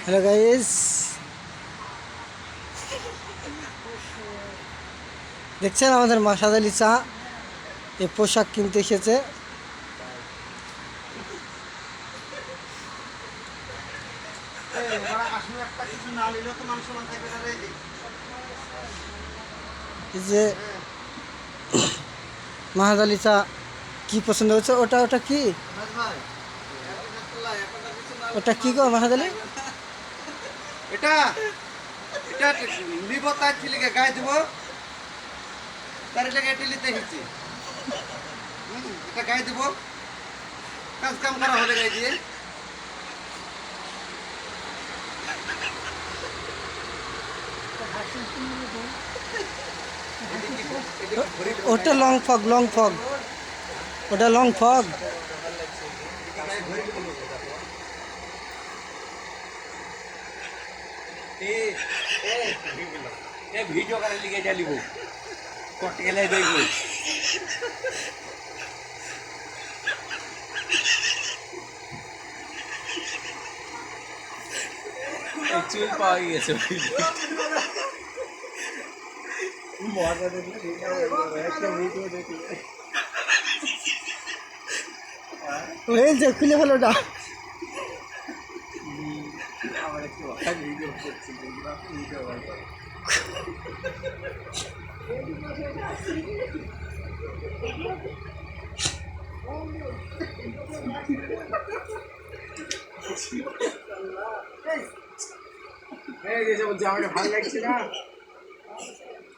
Hello guys, দেখছেন আমাদের মাসাদ আলী চা এই পোশাক কিনতে এসেছে। এই যে মাহাদ আলী চা কি পছন্দ হচ্ছে? ওটা ওটা কি ওটা কি গো মাহাদ আলী? এটা এটা নিব তার ছেলেকে গায়ে দেবো তার এটাকে টেলিতে হিচ্ছে এটা গায়ে দেবো কাজ কাম করা হবে গায়ে দিয়ে ওটা লং ফগ, লং ফগ, ওটা লং ফগ। ভিডিও করে লিখে চালিব করতে গেলে দেখব চুল পাওয়া গেছে মজা দেখলে ভিডিও দেখলে ওই যে খুলে ফেলো ওটা। আমার একটু ভিডিও করছি ভিডিও এই যে বলছি আমাকে ভালো লাগছে না।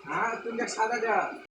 হ্যাঁ তুমি সাদা যা